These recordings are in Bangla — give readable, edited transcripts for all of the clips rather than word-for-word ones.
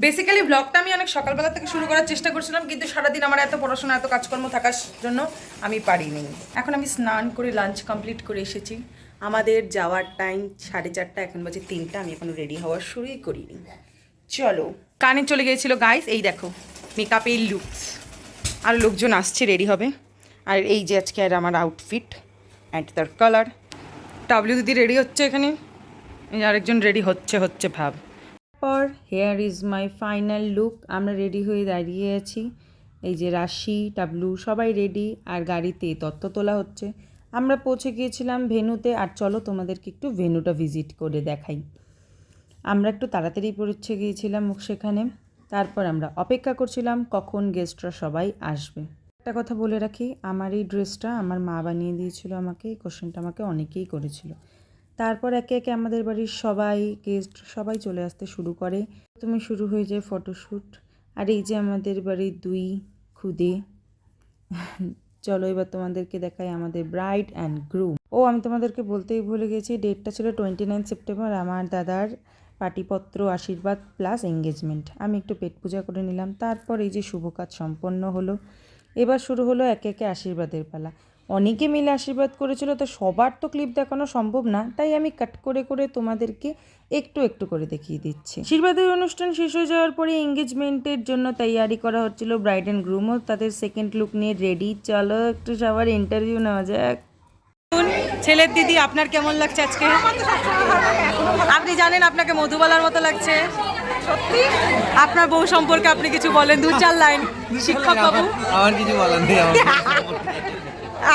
বেসিক্যালি ব্লগটা আমি অনেক সকালবেলা থেকে শুরু করার চেষ্টা করছিলাম, কিন্তু সারাদিন আমার এত পড়াশোনা এত কাজকর্ম থাকার জন্য আমি পারিনি। এখন আমি স্নান করে লাঞ্চ কমপ্লিট করে এসেছি। আমাদের যাওয়ার টাইম 4:30, এখন বাজে 3টা। আমি এখনো রেডি হওয়ার শুরুই করিনি। চলো, কানে চলে গিয়েছিল গাইস। এই দেখো মেকআপের লুকস, আর লোকজন আসছে রেডি হবে। আর এই যে আজকে আর আমার আউটফিট অ্যান্ড তার কালার। ডাব্লিউ দিদি রেডি হচ্ছে এখানে, আরেকজন রেডি হচ্ছে ভাব। পর hair is my final look. আমরা রেডি হয়ে দাঁড়িয়ে আছি। এই যে রাশি, টাবলু সবাই রেডি, আর গাড়িতে তত্ত্ব তোলা হচ্ছে। আমরা পৌঁছে গিয়েছিলাম ভেন্যুতে। আর চলো তোমাদেরকে একটু ভেন্যুটা ভিজিট করে দেখাই। আমরা একটু তাড়াতাড়ি পৌঁছে গিয়েছিলাম সেখানে। তারপর আমরা অপেক্ষা করছিলাম কখন গেস্টরা সবাই আসবে। একটা কথা বলে রাখি, আমার এই ড্রেসটা আমার মা বানিয়ে দিয়েছিল আমাকে। এই কোশ্চেনটা আমাকে অনেকেই করেছিল। তারপর একে একে আমাদের বাড়ির সবাই গেস্ট সবাই চলে আসতে শুরু করে। প্রথমে শুরু হয়ে যায় ফটোশ্যুট। আর এই যে আমাদের বাড়ির 2 খুদে। চলো এবার তোমাদেরকে দেখাই আমাদের ব্রাইড অ্যান্ড গ্রুম। আমি তোমাদেরকে বলতেই ভুলে গেছি, ডেটটা ছিল 29 সেপ্টেম্বর। আমার দাদার পাটিপত্র, আশীর্বাদ প্লাস এঙ্গেজমেন্ট। আমি একটু পেট পূজা করে নিলাম। তারপর এই যে শুভ কাজ সম্পন্ন হলো। এবার শুরু হলো একে একে আশীর্বাদের পালা। অনেকে মিলে আশীর্বাদ করেছিল, তো সবার তো ক্লিপ দেখানো সম্ভব না, তাই আমি কাট করে করে তোমাদেরকে একটু একটু করে দেখিয়ে দিচ্ছি। আশীর্বাদের অনুষ্ঠান শেষ হয়ে যাওয়ার পরে এঙ্গেজমেন্টের জন্য তৈয়ারি করা হচ্ছিল। ব্রাইড অ্যান্ড গ্রুমও তাদের সেকেন্ড লুক নিয়ে রেডি। চলো একটু সবার ইন্টারভিউ নেওয়া যাক। ছেলের দিদি, আপনার কেমন লাগছে আজকে? আপনি জানেন আপনাকে মধুবালার মতো লাগছে। সত্যি? আপনার বউ সম্পর্কে আপনি কিছু বলেন, 2-4 লাইন। শিক্ষক বাবু, আমার কিছু বলার নেই।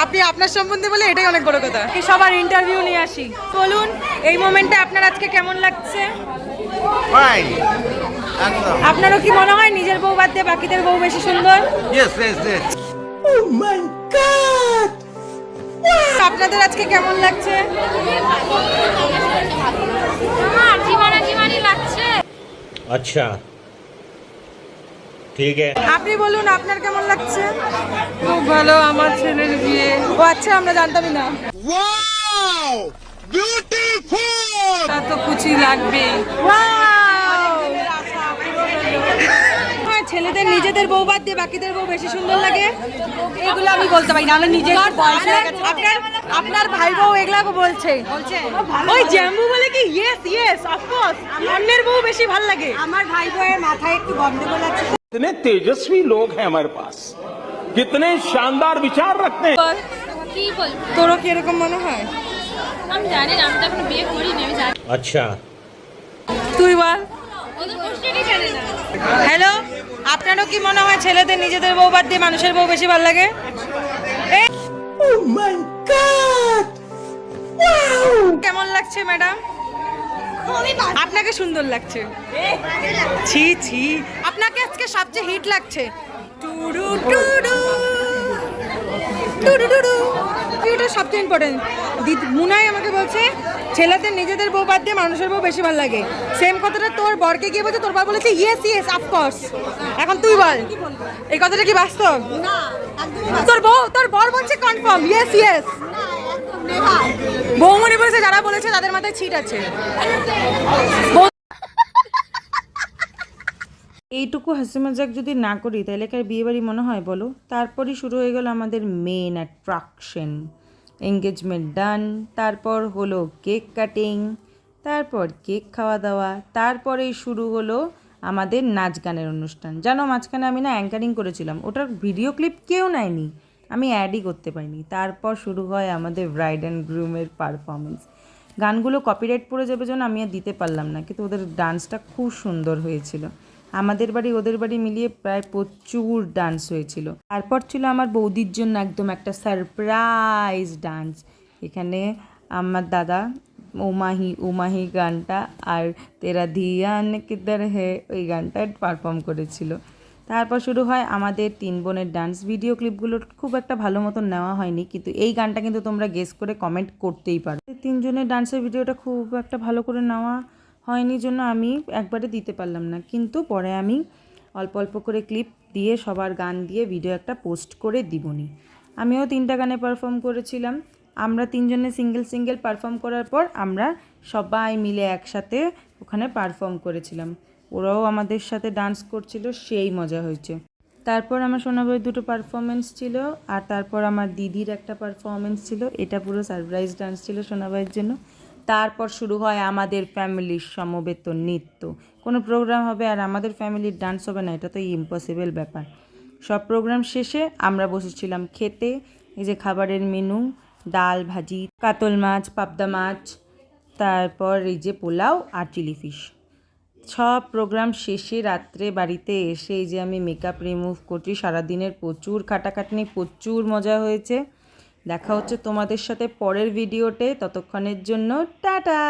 আপনি আপনার সম্বন্ধে বলে এটাই অনেক বড় কথা। কি সবার ইন্টারভিউ নিয়ে আসি। বলুন এই মোমেন্টে আপনার আজকে কেমন লাগছে? ফাইন, একদম। আপনারও কি মনে হয় নিজের বউ বাদ দিয়ে বাকিদের বউ বেশি সুন্দর? Yes yes yes. Oh my god! আপনাদের আজকে কেমন লাগছে? আমার জীবনী লাগছে। अच्छा ठीक है। আপনি বলুন আপনার কেমন লাগছে? খুব ভালো, আমার ছেলের বিয়ে। ও আচ্ছা, আমরা জানতামই না। Wow beautiful! তা তো খুশি লাগবে। ওয়াও! ছেলেদের নিজেদের বউ বাদ দিয়ে বাকিদের বউ বেশি সুন্দর লাগে, এগুলো আমি বলতে পারি না। আমরা নিজের আপনার ভাই বউ এগুলা বলছে ওই জ্যাম্বু বলে কি ইয়েস ইয়েস অফকোর্স অন্যের বউ বেশি ভালো লাগে। আমার ভাই বউয়ের মাথায় একটু গন্ডগোল আছে। कितने तेजस्वी लोग हैं हमारे पास, कितने शानदार विचार रखते हैं। কি বলবো, তোরও কি এরকম মনে হয়? আমি জানি না, আমি তো এখনো বিয়ে করিনি, আমি জানি। अच्छा তুই বল। ওদের কোশ্চেনই জানি না। হ্যালো, আপনারও কি মনে হয় ছেলেদের নিজেদের বউ বাদ দিয়ে মানুষের বউ বেশি ভালো লাগে? ও মাই গড! কেমন লাগছে ম্যাডাম? আপনাকে সুন্দর লাগছে। ছি ছি, আপনাকে আজকে সবচেয়ে হিট লাগছে। টুডু টুডু টুডু টুডু, এটা সবচেয়ে ইম্পর্টেন্ট। মুনাই আমাকে বলছে ছেলেদের নিজেদের বউ বাদ দিয়ে মানুষের বউ বেশি ভালো লাগে। সেম কথাটা তোর বরকে গিয়ে বলছে, তোর বর বলেছে ইয়েস ইয়েস অফকোর্স। এখন তুই বল, এই কথাটা কি বাস্তব? তোর বর বলছে কনফার্ম ইয়েস ইয়েস। বৌমনি বলেছে যারা বলেছে তাদের মাথায় ছিট আছে। এইটুকু হাসি মজাক যদি না করি তাহলে কি বিয়ে বাড়ি মনে হয় বলো? তারপরই শুরু হয়ে গেল আমাদের মেন অ্যাট্রাকশন, এঙ্গেজমেন্ট ডান। তারপর হলো কেক কাটিং, তারপর কেক খাওয়া দাওয়া, তারপরেই শুরু হলো আমাদের নাচ গানের অনুষ্ঠান। জানো মাঝখানে আমি না অ্যাঙ্কারিং করেছিলাম, ওটার ভিডিও ক্লিপ কেউ নেয়নি, আমি অ্যাডই করতে পারিনি। তারপর শুরু হয় আমাদের ব্রাইড অ্যান্ড গ্রুমের পারফরমেন্স। গানগুলো কপিরাইট পড়ে যাবে জন্য আমি আর দিতে পারলাম না, কিন্তু ওদের ডান্সটা খুব সুন্দর হয়েছিল। আমাদের বাড়ি ওদের বাড়ি মিলিয়ে প্রায় প্রচুর ডান্স হয়েছিল। তারপর ছিল আমার বৌদির জন্য একদম একটা সারপ্রাইজ ডান্স। এখানে আমার দাদা ওমাহি ওমাহি গানটা আর তেরা ধিয়ান কিধর হে ওই গানটা পারফর্ম করেছিল। তারপর শুরু হয় আমাদের 3 বোনের ডান্স। ভিডিও ক্লিপগুলো খুব একটা ভালো মতন নেওয়া হয়নি, কিন্তু এই গানটা কিন্তু তোমরা গেস করে কমেন্ট করতেই পারো। 3 জনের ডান্সের ভিডিওটা খুব একটা ভালো করে নেওয়া হয়নি জন্য আমি একবারে দিতে পারলাম না, কিন্তু পরে আমি অল্প অল্প করে ক্লিপ দিয়ে সবার গান দিয়ে ভিডিও একটা পোস্ট করে দিবনি। আমিও 3টা গানে পারফর্ম করেছিলাম। আমরা 3 জনে সিঙ্গেল সিঙ্গেল পারফর্ম করার পর আমরা সবাই মিলে একসাথে ওখানে পারফর্ম করেছিলাম। ওরাও আমাদের সাথে ডান্স করছিল, সেই মজা হয়েছে। তারপর আমার সোনাবাইয়ের দুটো পারফরমেন্স ছিল, আর তারপর আমার দিদির একটা পারফরমেন্স ছিল। এটা পুরো সারপ্রাইজ ডান্স ছিল সোনাবাইয়ের জন্য। তারপর শুরু হয় আমাদের ফ্যামিলির সমবেত নৃত্য। কোনো প্রোগ্রাম হবে আর আমাদের ফ্যামিলির ডান্স হবে না, এটা তো ইম্পসিবল ব্যাপার। সব প্রোগ্রাম শেষে আমরা বসেছিলাম খেতে। এই যে খাবারের মেনু, ডাল, ভাজি, কাতল মাছ, পাবদা মাছ, তারপর এই যে পোলাও আর চিলি ফিশ। সব প্রোগ্রাম শেষে রাত্রে বাড়িতে এসে এই যে আমি মেকআপ রিমুভ করছি। সারাদিনের প্রচুর খাটাখাটনি, প্রচুর মজা হয়েছে। দেখা হচ্ছে তোমাদের সাথে পরের ভিডিওতে, ততক্ষণের জন্য টাটা।